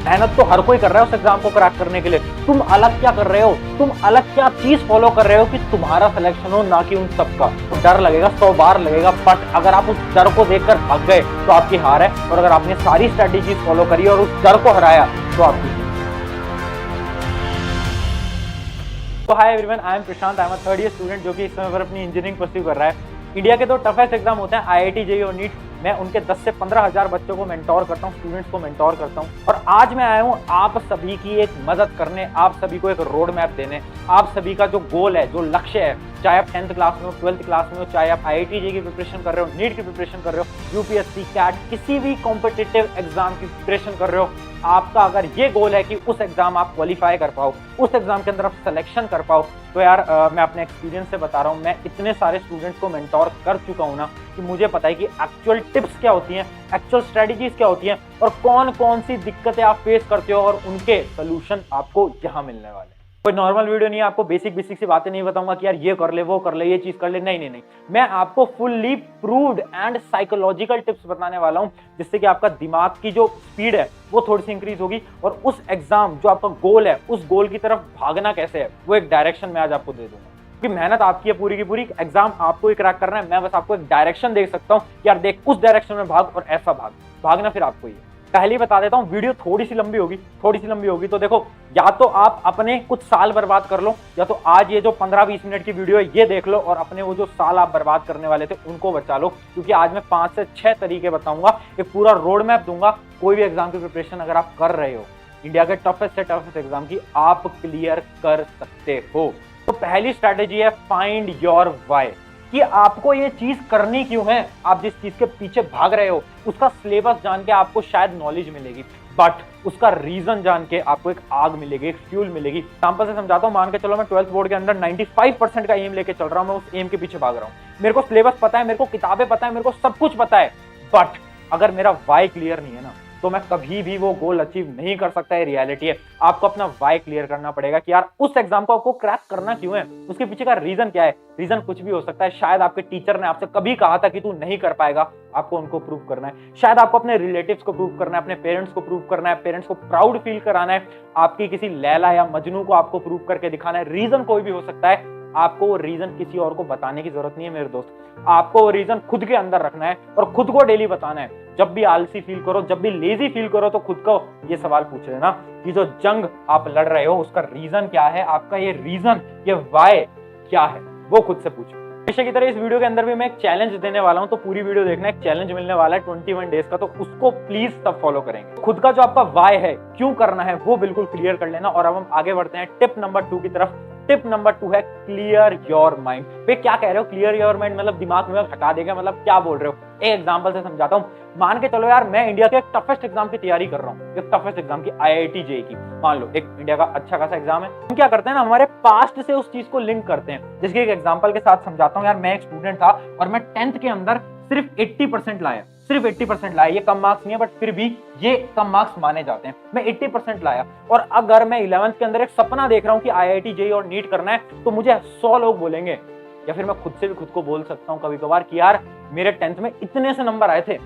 मेहनत तो हर कोई कर रहा है उस एग्जाम को क्रैक करने के लिए। तुम अलग क्या कर रहे हो, तुम अलग क्या चीज फॉलो कर रहे हो कि तुम्हारा सिलेक्शन हो, ना कि उन सबका। तो डर लगेगा, 100 बार लगेगा, बट अगर आप उस डर को देखकर भाग गए तो आपकी हार है। और अगर आपने सारी स्ट्रेटेजीज फॉलो करी और उस डर को हराया तो आपकी। तो hi everyone, I am Prashant, I am a third year student जो कि इस समय पर अपनी इंजीनियरिंग परस्यू कर रहा है। इंडिया के 2 टफेस्ट एग्जाम होते हैं, आईआईटी जेईई और नीट। मैं उनके 10 से 15 हजार बच्चों को मेंटोर करता हूँ, स्टूडेंट्स को मेंटोर करता हूँ। और आज मैं आया हूँ आप सभी की एक मदद करने, आप सभी को एक रोड मैप देने। आप सभी का जो गोल है, जो लक्ष्य है, चाहे आप 10th क्लास में हो, 12th क्लास में हो, चाहे आप आईआईटी जेईई की प्रिपरेशन कर रहे हो, नीट की प्रिपरेशन कर रहे हो, यूपीएससी, कैट, किसी भी कॉम्पिटिटिव एग्जाम की प्रिपरेशन कर रहे हो, आपका अगर ये गोल है कि उस एग्जाम आप क्वालिफाई कर पाओ, उस एग्जाम के अंदर आप सिलेक्शन कर पाओ, तो यार मैं अपने एक्सपीरियंस से बता रहा हूँ, मैं इतने सारे स्टूडेंट्स को मेंटोर कर चुका हूँ ना कि मुझे पता है कि एक्चुअल टिप्स क्या होती हैं, एक्चुअल स्ट्रेटजीज क्या होती हैं और कौन कौन सी दिक्कतें आप फेस करते हो और उनके सोल्यूशन आपको यहाँ मिलने वाले हैं। कोई नॉर्मल वीडियो नहीं है, आपको बेसिक सी बातें नहीं बताऊंगा कि यार ये कर ले, वो कर ले, ये चीज कर ले। नहीं, मैं आपको fully proved and psychological tips बताने वाला हूं, जिससे कि आपका दिमाग की जो स्पीड है वो थोड़ी सी इंक्रीज होगी और उस एग्जाम जो आपका गोल है, उस गोल की तरफ भागना कैसे है, वो एक डायरेक्शन में आज आपको दे दूंगा। कि मेहनत आपकी है पूरी की पूरी, एग्जाम आपको ही क्रैक करना है। मैं बस आपको एक डायरेक्शन दे सकता हूँ, यार देख उस डायरेक्शन में भाग और ऐसा भागना फिर आपको ही है। पहले ही बता देता हूँ, वीडियो थोड़ी सी लंबी होगी तो देखो, या तो आप अपने कुछ साल बर्बाद कर लो, या तो आज ये जो 15-20 मिनट की वीडियो है ये देख लो और अपने वो जो साल आप बर्बाद करने वाले थे उनको बचा लो। क्योंकि आज मैं 5 से 6 तरीके बताऊंगा, एक पूरा रोड मैप दूंगा। कोई भी एग्जाम की प्रिपरेशन अगर आप कर रहे हो, इंडिया के टफेस्ट से टफेस्ट एग्जाम की, आप क्लियर कर सकते हो। तो पहली स्ट्रैटेजी है फाइंड योर वाई, कि आपको ये चीज करनी क्यों है, आप जिस चीज के पीछे भाग रहे हो उसका सिलेबस जान के आपको शायद नॉलेज मिलेगी, बट उसका रीजन जान के आपको एक आग मिलेगी, एक फ्यूल मिलेगी। एग्जांपल से समझाता हूं, मान के चलो मैं 12th बोर्ड के अंदर 95% का एम लेके चल रहा हूं, मैं उस एम के पीछे भाग रहा हूं। मेरे को सिलेबस पता है, मेरे को किताबें पता है, मेरे को सब कुछ पता है, बट अगर मेरा वाई क्लियर नहीं है ना, तो मैं कभी भी वो गोल अचीव नहीं कर सकता। ये रियलिटी है। आपको अपना वाई क्लियर करना पड़ेगा कि यार उस एग्जाम को आपको क्रैक करना क्यों है, उसके पीछे का रीजन क्या है। रीजन कुछ भी हो सकता है। शायद आपके टीचर ने आपसे कभी कहा था कि तू नहीं कर पाएगा, आपको उनको प्रूव करना है। शायद आपको अपने रिलेटिव्स को प्रूव करना है, अपने पेरेंट्स को प्रूव करना है, पेरेंट्स को प्राउड फील कराना है, आपकी किसी लैला या मजनू को आपको प्रूव करके दिखाना है। रीजन कोई भी हो सकता है। आपको वो रीजन किसी और को बताने की जरूरत नहीं है मेरे दोस्त। आपको वो रीजन खुद के अंदर रखना है और खुद को डेली बताना है। जब भी आलसी फील करो, जब भी लेजी फील करो, तो खुद को ये सवाल पूछ लेना कि जो जंग आप लड़ रहे हो उसका रीजन क्या है, आपका ये रीजन, ये वाई क्या है, वो खुद से पूछो। हमेशा की तरह इस वीडियो के अंदर भी मैं एक चैलेंज देने वाला हूं, तो पूरी वीडियो देखना। एक चैलेंज मिलने वाला है 21 डेज का, तो उसको प्लीज सब फॉलो करेंगे। खुद का जो आपका वाई है, क्यों करना है, वो बिल्कुल क्लियर कर लेना। और अब हम आगे बढ़ते हैं टिप नंबर 2 की तरफ। टिप नंबर 2 है क्लियर योर माइंड। वे क्या कह रहे हो क्लियर योर माइंड, मतलब दिमाग में हटा देगा, मतलब क्या बोल रहे हो। एक एग्जांपल से समझाता हूं। मान के चलो यार, मैं इंडिया के एक टफेस्ट एग्जाम की तैयारी कर रहा हूं, एक टफेस्ट एग्जाम की, आईआईटी जेईई की। मान लो एक इंडिया का अच्छा खासा एग्जाम है। हम क्या करते हैं ना, हमारे पास्ट से उस चीज को लिंक करते हैं। जिसके एक एग्जांपल के साथ समझाता हूं। यार मैं एक स्टूडेंट था और मैं 10th के अंदर सिर्फ 80% लाया, सिर्फ 80% लाया। ये कम मार्क्स नहीं है, बट फिर भी ये कम मार्क्स माने जाते हैं। मैं 80% लाया, और अगर मैं 11th के अंदर एक सपना देख रहा हूं कि आईआईटी जेईई और नीट करना है, तो मुझे 100 लोग बोलेंगे, या फिर मैं खुद से भी खुद को बोल सकता हूं कभी कभार कि यार मेरे 10th में इतने से नंबर आए थे,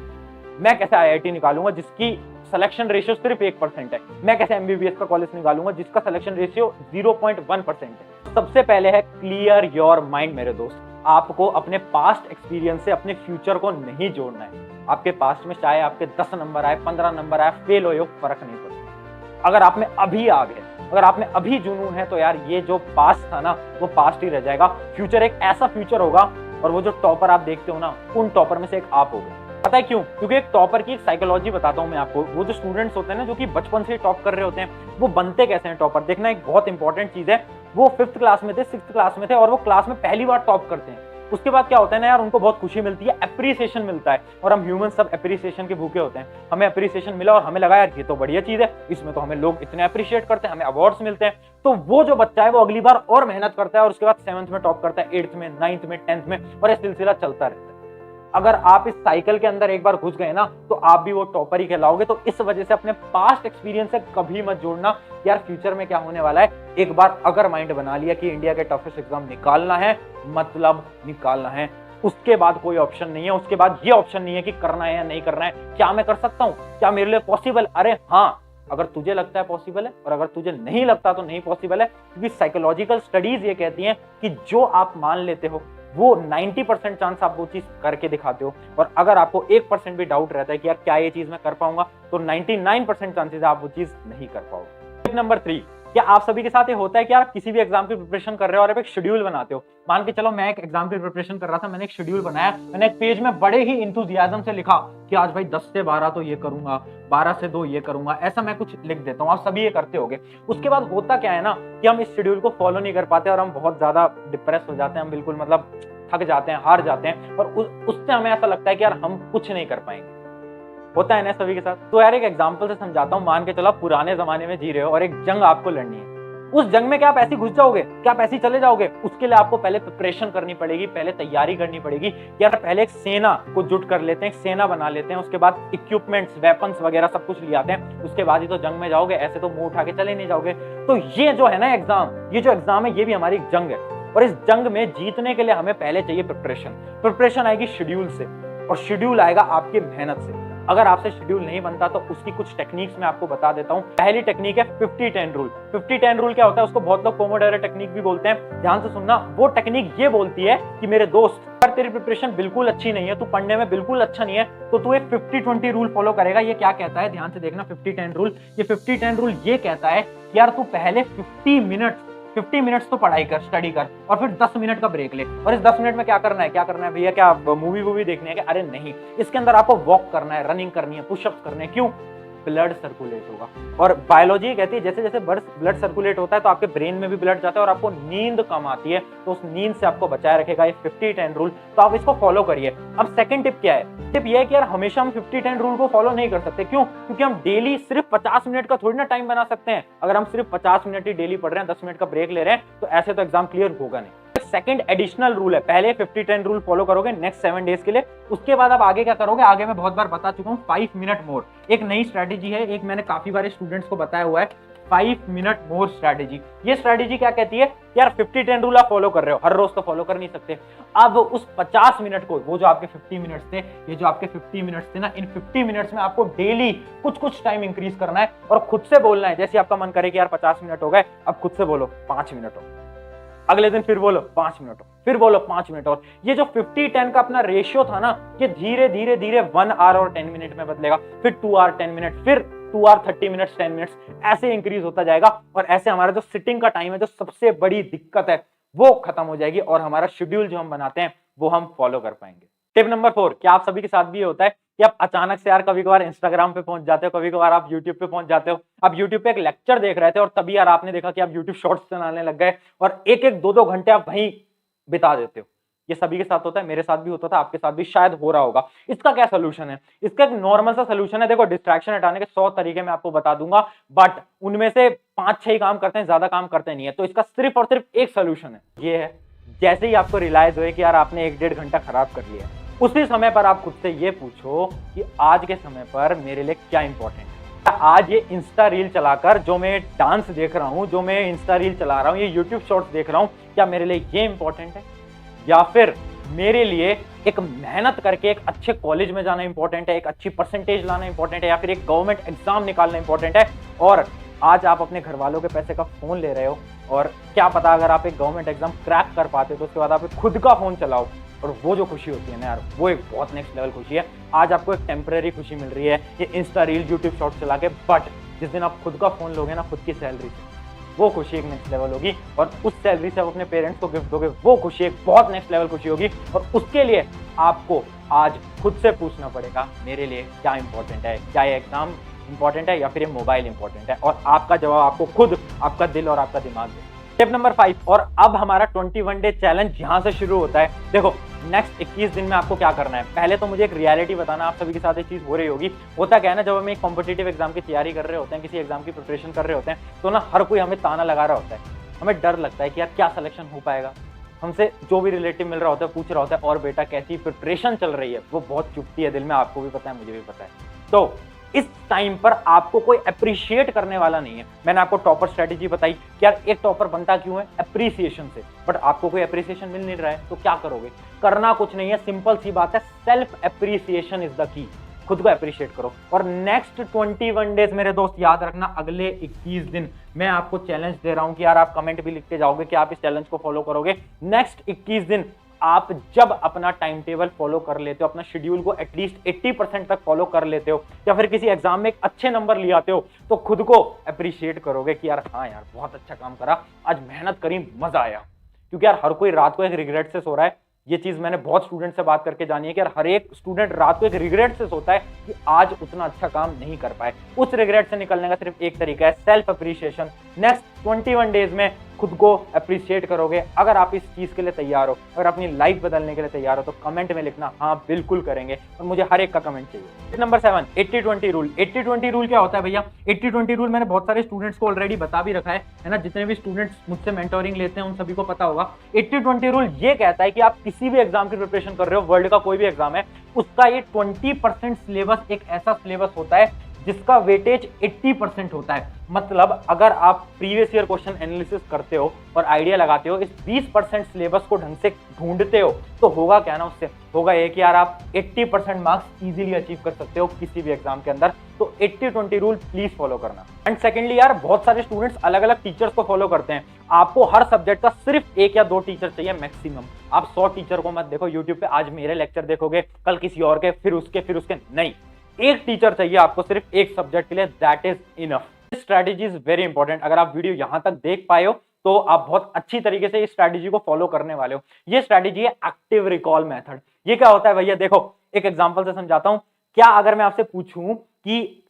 मैं कैसे आईआईटी निकालूंगा जिसकी सिलेक्शन रेशियो सिर्फ 1% है। मैं कैसे एमबीबीएस का कॉलेज निकालूंगा जिसका सिलेक्शन रेशियो 0.1% है। सबसे पहले है क्लियर योर माइंड मेरे दोस्त। आपको अपने पास्ट एक्सपीरियंस से अपने फ्यूचर को नहीं जोड़ना है। आपके पास्ट में चाहे आपके 10 नंबर आए, 15 नंबर आए, फेल हो, फर्क नहीं पड़ता। अगर आप में अभी आग है, अगर आप में अभी जुनून है, तो यार ये जो पास्ट था ना, वो पास्ट ही रह जाएगा। फ्यूचर एक ऐसा फ्यूचर होगा, और वो जो टॉपर आप देखते हो ना, उन टॉपर में से एक आप हो गए। पता है क्यों? क्योंकि एक टॉपर की एक साइकोलॉजी बताता हूं मैं आपको। वो जो स्टूडेंट्स होते हैं ना, जो कि बचपन से टॉप कर रहे होते हैं, वो बनते कैसे हैं टॉपर, देखना एक बहुत इंपॉर्टेंट चीज है। वो 5th क्लास में थे, 6th क्लास में थे, और वो क्लास में पहली बार टॉप करते हैं। उसके बाद क्या होता है ना यार, उनको बहुत खुशी मिलती है, एप्रिसिएशन मिलता है। और हम ह्यूमन सब एप्रिसिएशन के भूखे होते हैं। हमें एप्रिसिएशन मिला और हमें लगा यार ये तो बढ़िया चीज है, इसमें तो हमें लोग इतने अप्रिशिएट करते हैं, हमें अवार्ड्स मिलते हैं। तो वो जो बच्चा है वो अगली बार और मेहनत करता है, और उसके बाद 7th में टॉप करता है, 8th में, 9th में, 10th में, और ये सिलसिला चलता रहता है। अगर आप इस साइकिल के अंदर एक बार घुस गए ना, तो आप भी वो टॉपर ही कहलाओगे। तो इस वजह से अपने पास्ट एक्सपीरियंस से कभी मत जोड़ना यार फ्यूचर में क्या होने वाला है। एक बार अगर माइंड बना लिया कि इंडिया के टफेस्ट एग्जाम निकालना है, मतलब निकालना है, उसके बाद कोई ऑप्शन नहीं है। उसके बाद ये ऑप्शन नहीं है कि करना है या नहीं करना है, क्या मैं कर सकता हूं, क्या मेरे लिए पॉसिबल। अरे हाँ, अगर तुझे लगता है पॉसिबल है और अगर तुझे नहीं लगता तो नहीं पॉसिबल है, क्योंकि साइकोलॉजिकल स्टडीज ये कहती हैं कि जो आप मान लेते हो वो 90% चांस आप वो चीज करके दिखाते हो, और अगर आपको 1% भी डाउट रहता है कि यार क्या ये चीज मैं कर पाऊंगा, तो 99% चांसेस आप वो चीज नहीं कर पाओगे। टिप नंबर 3, क्या आप सभी के साथ ये होता है कि आप किसी भी एग्जाम की प्रिपरेशन कर रहे हो और आप एक शेड्यूल बनाते हो। मान के चलो मैं एक एग्जाम की प्रिपरेशन कर रहा था, मैंने एक शेड्यूल बनाया, मैंने एक पेज में बड़े ही इंथुजियाज्म से लिखा कि आज भाई 10 से 12 तो ये करूंगा, 12 से 2 ये करूंगा, ऐसा मैं कुछ लिख देता हूँ। आप सभी ये करते होगे। उसके बाद होता क्या है ना कि हम इस शेड्यूल को फॉलो नहीं कर पाते और हम बहुत ज्यादा डिप्रेस हो जाते हैं, हम बिल्कुल मतलब थक जाते हैं, हार जाते हैं, और उससे हमें ऐसा लगता है कि यार हम कुछ नहीं कर पाएंगे। होता है ना सभी के साथ। तो यार एक एग्जांपल से समझाता हूँ। मान के चलो आप पुराने जमाने में जी रहे हो और एक जंग आपको लड़नी है। उस जंग में क्या आप ऐसे घुस जाओगे? क्या आप ऐसे चले जाओगे? उसके लिए आपको पहले प्रिपरेशन करनी पड़ेगी, पहले तैयारी करनी पड़ेगी। यार पहले एक सेना को जुट कर लेते हैं, एक सेना बना लेते हैं, उसके बाद इक्विपमेंट्स, वेपन्स वगैरह सब कुछ ले आते हैं, उसके बाद ही तो जंग में जाओगे, ऐसे तो मुंह उठा के चले नहीं जाओगे। तो ये जो है ना एग्जाम, ये जो एग्जाम है ये भी हमारी एक जंग है, और इस जंग में जीतने के लिए हमें पहले चाहिए प्रिपरेशन। प्रिपरेशन आएगी शेड्यूल से, और शेड्यूल आएगा आपकी मेहनत से। अगर आपसे शेड्यूल नहीं बनता तो उसकी कुछ टेक्निक्स मैं आपको बता देता हूं। पहली टेक्निक है 50-10 रूल। 50-10 रूल क्या होता है? उसको बहुत लोग पोमोडोरो टेक्निक भी बोलते हैं। ध्यान से सुनना, वो टेक्निक ये बोलती है कि मेरे दोस्त, अगर तेरी प्रिपरेशन बिल्कुल अच्छी नहीं है, तू पढ़ने में बिल्कुल अच्छा नहीं है, तो तू एक 50-20 रूल फॉलो करेगा। ये क्या कहता है? ध्यान से देखना 50-10 रूल। ये 50-10 रूल ये कहता है कि यार तू पहले 50 मिनट्स तो पढ़ाई कर, स्टडी कर, और फिर 10 मिनट का ब्रेक ले। और इस 10 मिनट में क्या करना है भैया? क्या मूवी देखनी है क्या? अरे नहीं, इसके अंदर आपको वॉक करना है, रनिंग करनी है, पुशअप्स करने हैं। क्यों? ब्लड सर्कुलेट होगा। और बायोलॉजी कहती है जैसे जैसे ब्लड सर्कुलेट होता है तो आपके ब्रेन में भी ब्लड जाता है और आपको नींद कम आती है, तो उस नींद से आपको बचाए रखेगा ये 50-10 रूल। तो आप इसको फॉलो करिए। अब सेकंड टिप क्या है? टिप ये है कि यार हमेशा हम 50-10 रूल को फॉलो नहीं कर सकते। क्यों? क्योंकि हम डेली सिर्फ 50 मिनट का थोड़ी ना टाइम बना सकते हैं। अगर हम सिर्फ 50 मिनट ही डेली पढ़ रहे हैं, 10 मिनट का ब्रेक ले रहे हैं, तो ऐसे तो एग्जाम क्लियर होगा नहीं। सेकंड एडिशनल रूल है, पहले 50-10 रूल फॉलो करोगे नेक्स्ट 7 डेज के लिए, उसके बाद आप आगे क्या करोगे? आगे मैं बहुत बार बता चुका हूँ, 5 मिनट मोर। एक नई स्ट्रेटेजी है, एक मैंने काफी बार स्टूडेंट्स को बताया हुआ है, 5 मिनट मोर स्ट्रेटेजी। ये स्ट्रेटेजी क्या कहती है? यार 50-10 रूल आप फॉलो कर रहे हो, हर रोज तो फॉलो कर नहीं सकते। अब उस 50 मिनट को, वो जो आपके 50 मिनट्स थे, ये जो आपके 50 मिनट्स थे ना, इन 50 मिनट्स में आपको डेली कुछ टाइम इंक्रीज करना है और खुद से बोलना है। जैसे आपका मन करे कि यार 50 मिनट हो गए, अब खुद से बोलो 5 मिनट हो। अगले दिन फिर बोलो 5 मिनट हो, फिर बोलो 5 मिनट और। ये जो 50-10 का अपना रेशियो था ना, ये धीरे धीरे धीरे 1 आवर और 10 मिनट में बदलेगा, फिर 2 आवर 10 मिनट, फिर 2 आवर 30 मिनट्स 10 मिनट्स, ऐसे इंक्रीज होता जाएगा। और ऐसे हमारा जो सिटिंग का टाइम है, जो सबसे बड़ी दिक्कत है, वो खत्म हो जाएगी और हमारा शेड्यूल जो हम बनाते हैं वो हम फॉलो कर पाएंगे। टिप नंबर 4, क्या आप सभी के साथ भी ये होता है कि आप अचानक से यार कभी कभार इंस्टाग्राम पे पहुंच जाते हो, कभी कभार आप यूट्यूब पे पहुंच जाते हो। आप यूट्यूब पे एक लेक्चर देख रहे थे और तभी यार आपने देखा कि आप यूट्यूब शॉर्ट्स चलाने लग गए और एक 2 घंटे आप वहीं बिता देते हो। ये सभी के साथ होता है, मेरे साथ भी होता था, आपके साथ भी शायद हो रहा होगा। इसका क्या सोल्यूशन है? इसका एक नॉर्मल सा सोल्यूशन है। देखो, डिस्ट्रैक्शन हटाने के 100 तरीके मैं आपको बता दूंगा, बट उनमें से 5-6 काम करते हैं, ज्यादा काम करते नहीं है। तो इसका सिर्फ और सिर्फ एक सोल्यूशन है, ये है, जैसे ही आपको रियलाइज हो कि यार आपने 1-1.5 घंटा खराब कर लिया, उसी समय पर आप खुद से ये पूछो कि आज के समय पर मेरे लिए क्या इंपॉर्टेंट है। आज ये इंस्टा रील चलाकर जो मैं डांस देख रहा हूं, जो मैं इंस्टा रील चला रहा हूं, ये यूट्यूब शॉर्ट्स देख रहा हूं, क्या मेरे लिए ये इंपॉर्टेंट है? या फिर मेरे लिए एक मेहनत करके एक अच्छे कॉलेज में जाना इंपॉर्टेंट है, एक अच्छी परसेंटेज लाना इंपॉर्टेंट है, या फिर एक गवर्नमेंट एग्जाम निकालना इंपॉर्टेंट है? और आज आप अपने घर वालों के पैसे का फोन ले रहे हो, और क्या पता अगर आप एक गवर्नमेंट एग्जाम क्रैक कर पाते हो तो उसके बाद आप खुद का फोन चलाओ, और वो जो खुशी होती है ना यार, वो एक बहुत नेक्स्ट लेवल खुशी है। आज आपको एक टेम्परेरी खुशी मिल रही है ये इंस्टा रील, यूट्यूब शॉर्ट्स चला के, बट जिस दिन आप खुद का फोन लोगे ना, खुद की सैलरी से, वो खुशी एक नेक्स्ट लेवल होगी। और उस सैलरी से आप अपने पेरेंट्स को गिफ्ट दोगे, वो खुशी एक बहुत नेक्स्ट लेवल खुशी होगी। और उसके लिए आपको आज खुद से पूछना पड़ेगा, मेरे लिए क्या इंपॉर्टेंट है? क्या ये एग्जाम इंपॉर्टेंट है या फिर ये मोबाइल इंपॉर्टेंट है? और आपका जवाब आपको खुद, आपका दिल और आपका दिमाग दे। टिप नंबर 5, और अब हमारा 21 डे चैलेंज यहां से शुरू होता है। देखो, नेक्स्ट 21 दिन में आपको क्या करना है? पहले तो मुझे एक रियलिटी बताना, आप सभी के साथ एक चीज हो रही होगी। होता क्या है ना, जब हम एक कॉम्पिटिटिव एग्जाम की तैयारी कर रहे होते हैं, किसी एग्जाम की प्रिपरेशन कर रहे होते हैं, तो ना हर कोई हमें ताना लगा रहा होता है, हमें डर लगता है कि यार क्या सिलेक्शन हो पाएगा। हमसे जो भी रिलेटिव मिल रहा होता है पूछ रहा होता है, और बेटा कैसी प्रिपरेशन चल रही है? वो बहुत चुभती है दिल में, आपको भी पता है, मुझे भी पता है। तो इस टाइम पर आपको कोई अप्रिशिएट करने वाला नहीं है। मैंने आपको टॉपर स्ट्रेटेजी बताई कि यार एक टॉपर बनता क्यों है? अप्रिसिएशन से। बट आपको कोई अप्रिसिएशन मिल नहीं रहा है, तो क्या करोगे? करना कुछ नहीं है, सिंपल सी बात है, self appreciation is the key. खुद को अप्रिशिएट करो। और नेक्स्ट 21 डेज मेरे दोस्त याद रखना, अगले 21 दिन मैं आपको चैलेंज दे रहा हूं कि यार आप कमेंट भी लिख के जाओगे कि आप इस चैलेंज को फॉलो करोगे। नेक्स्ट 21 दिन आप जब अपना टाइम टेबल फॉलो कर लेते हो, अपना शेड्यूल को एटलीस्ट 80% तक फॉलो कर लेते हो, या फिर किसी एग्जाम में एक अच्छे नंबर ले आते हो, तो खुद को अप्रिशिएट करोगे कि यार हाँ यार बहुत अच्छा काम करा, आज मेहनत करी, मजा आया। क्योंकि यार हर कोई रात को एक रिग्रेट से सो रहा है। ये चीज मैंने बहुत स्टूडेंट से बात करके जानी है कि यार हर एक स्टूडेंट रात को एक रिग्रेट से सोता है कि आज उतना अच्छा काम नहीं कर पाए। उस रिग्रेट से निकलने का सिर्फ एक तरीका है, सेल्फ अप्रिशिएशन। नेक्स्ट 21 डेज में खुद को अप्रिशिएट करोगे। अगर आप इस चीज के लिए तैयार हो, अगर अपनी लाइफ बदलने के लिए तैयार हो, तो कमेंट में लिखना हाँ बिल्कुल करेंगे, और मुझे हर एक का कमेंट चाहिए। Number 7, 80-20 rule. 80-20 रूल क्या होता है भैया? 80-20 रूल मैंने बहुत सारे स्टूडेंट्स को ऑलरेडी बता भी रखा है ना, जितने भी स्टूडेंट्स मुझसे मेंटोरिंग लेते हैं उन सभी को पता होगा। 80-20 रूल ये कहता है कि आप किसी भी एग्जाम की प्रिपरेशन कर रहे हो, वर्ल्ड का कोई भी एग्जाम है, उसका ये 20% सिलेबस एक ऐसा सिलेबस होता है जिसका वेटेज 80% होता है। मतलब अगर आप प्रीवियस ईयर क्वेश्चन एनालिसिस करते हो और आइडिया लगाते हो, इस 20% सिलेबस को ढंग से ढूंढते हो, तो होगा क्या ना, उससे होगा ये कि यार आप 80% मार्क्स इजीली अचीव कर सकते हो किसी भी एग्जाम के अंदर। तो 80-20 रूल प्लीज फॉलो करना। एंड सेकेंडली यार, बहुत सारे स्टूडेंट्स अलग अलग टीचर्स को फॉलो करते हैं। आपको हर सब्जेक्ट का सिर्फ 1 या 2 टीचर चाहिए मैक्सिमम। आप 100 टीचर को मत देखो यूट्यूब पे, आज मेरे लेक्चर देखोगे, कल किसी और के, फिर उसके नहीं। एक टीचर चाहिए आपको सिर्फ एक सब्जेक्ट के लिए, that is enough. Strategy is very important. अगर आप वीडियो यहां तक देख पाए हो तो आप बहुत अच्छी तरीके से इस स्ट्रैटेजी को फॉलो करने वाले हो। ये स्ट्रैटेजी है एक्टिव रिकॉल मेथड। ये क्या होता है भैया? देखो एक एग्जांपल से समझाता हूं। क्या अगर मैं आपसे पूछूं कि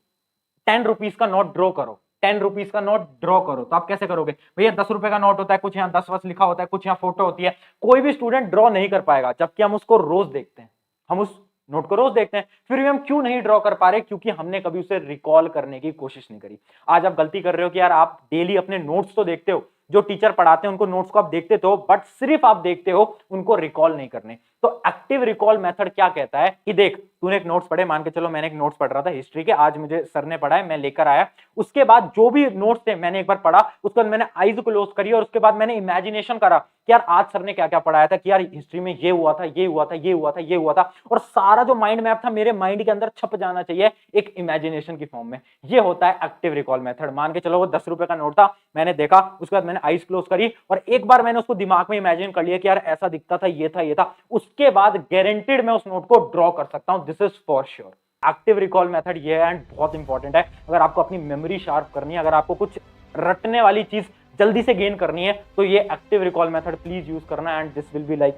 10 रुपीज का नोट ड्रॉ करो, 10 रुपीज का नोट ड्रॉ करो, तो आप कैसे करोगे भैया? 10 रुपए का नोट होता है, कुछ यहाँ 10 लिखा होता है, कुछ यहाँ फोटो होती है। कोई भी स्टूडेंट ड्रॉ नहीं कर पाएगा, जबकि हम उसको रोज देखते हैं, हम उस नोट को रोज देखते हैं। फिर भी हम क्यों नहीं ड्रॉ कर पा रहे? क्योंकि हमने कभी उसे रिकॉल करने की कोशिश नहीं करी। आज आप गलती कर रहे हो कि यार आप डेली अपने नोट्स तो देखते हो, जो टीचर पढ़ाते हैं उनको नोट्स को आप देखते तो, बट सिर्फ आप देखते हो, उनको रिकॉल नहीं करने। तो एक्टिव रिकॉल मेथड क्या कहता है कि देख, तूने एक नोट्स पढ़े, मान के चलो मैंने एक नोट्स पढ़ रहा था हिस्ट्री के, आज मुझे सर ने पढ़ाया, मैं लेकर आया। उसके बाद जो भी नोट्स थे मैंने एक बार पढ़ा, उसके बाद मैंने आईज क्लोज करी और उसके बाद मैंने इमेजिनेशन करा कि यार आज सर ने क्या क्या पढ़ाया था, कि यार हिस्ट्री में ये हुआ था, ये हुआ था, ये हुआ था, ये हुआ था, और सारा जो माइंड मैप था मेरे माइंड के अंदर छप जाना चाहिए एक इमेजिनेशन की फॉर्म में। ये होता है एक्टिव रिकॉल मेथड। मान के चलो वो 10 रुपए का नोट था, मैंने देखा, उसके बाद मैंने आईज क्लोज करी और एक बार मैंने उसको दिमाग में इमेजिन कर लिया कि यार ऐसा दिखता था, ये था, ये था। उसके बाद गारंटीड मैं उस नोट को ड्रॉ कर सकता हूं। This is for sure. Active recall method ये है एंड बहुत इंपॉर्टेंट है। अगर आपको अपनी मेमोरी शार्प करनी है, अगर आपको कुछ रटने वाली चीज जल्दी से गेन करनी है, तो ये active recall method please use करना and this will be like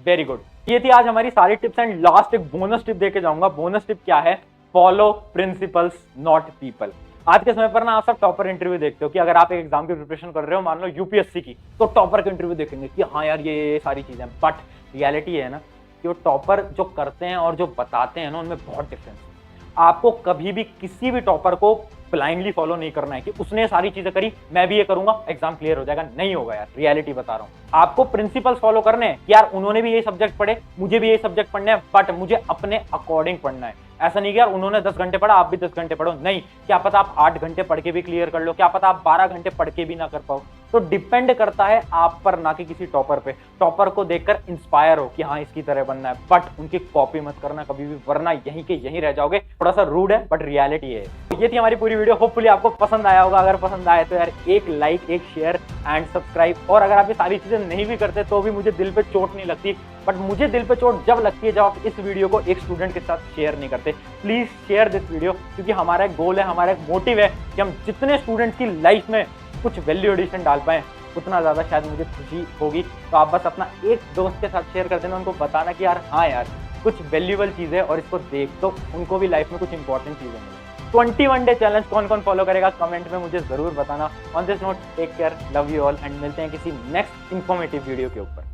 very good. ये थी आज हमारी सारी टिप्स एंड लास्ट एक बोनस टिप देके जाऊंगा। बोनस टिप क्या है? Follow principles not people. आज के समय पर ना आप सब टॉपर इंटरव्यू देखते हो कि अगर आप एक एग्जाम की प्रिपरेशन कर रहे हो, मान लो यूपीएससी की, तो टॉपर के इंटरव्यू देखेंगे कि हाँ यार ये सारी चीजें, बट रियलिटी है ना कि वो टॉपर जो करते हैं और जो बताते हैं ना, उनमें बहुत डिफरेंस है। आपको कभी भी किसी भी टॉपर को ब्लाइंडली फॉलो नहीं करना है कि उसने सारी चीजें करी, मैं भी ये करूंगा, एग्जाम क्लियर हो जाएगा। नहीं होगा यार, रियलिटी बता रहा हूं। आपको प्रिंसिपल्स फॉलो करने हैं कि यार उन्होंने भी यही सब्जेक्ट पढ़े, मुझे भी यही सब्जेक्ट पढ़ने हैं, बट मुझे अपने अकॉर्डिंग पढ़ना है। ऐसा नहीं कि यार उन्होंने 10 घंटे पढ़ा, आप भी 10 घंटे पढ़ो। नहीं, क्या पता आप 8 घंटे पढ़ के भी क्लियर कर लो, क्या पता आप 12 घंटे पढ़ के भी ना कर पाओ। तो डिपेंड करता है आप पर, ना कि किसी टॉपर पे। टॉपर को देखकर इंस्पायर हो कि हाँ इसकी तरह बनना है, बट उनकी कॉपी मत करना कभी भी, वरना यहीं के यहीं रह जाओगे। थोड़ा सा रूड है बट रियलिटी है। ये थी हमारी पूरी वीडियो। होपफुली आपको पसंद आया होगा। अगर पसंद आए तो यार एक लाइक, एक शेयर एंड सब्सक्राइब। और अगर आप ये सारी चीजें नहीं भी करते तो भी मुझे दिल पे चोट नहीं लगती, बट मुझे दिल पे चोट जब लगती है जब आप इस वीडियो को एक स्टूडेंट के साथ शेयर नहीं करते। प्लीज शेयर दिस वीडियो, क्योंकि हमारा एक गोल है, हमारा एक मोटिव है कि हम जितने स्टूडेंट्स की लाइफ में कुछ वैल्यू एडिशन डाल पाए, उतना ज्यादा शायद मुझे खुशी होगी। तो आप बस अपना एक दोस्त के साथ शेयर कर देना, उनको बताना कि यार हाँ यार कुछ वैल्यूएबल चीजें और इसको देख, तो उनको भी लाइफ में कुछ इंपॉर्टेंट चीजें मिले। 21 डे चैलेंज कौन कौन फॉलो करेगा कमेंट में मुझे जरूर बताना। On this note, take care, love you all and मिलते हैं किसी नेक्स्ट इंफॉर्मेटिव वीडियो के ऊपर।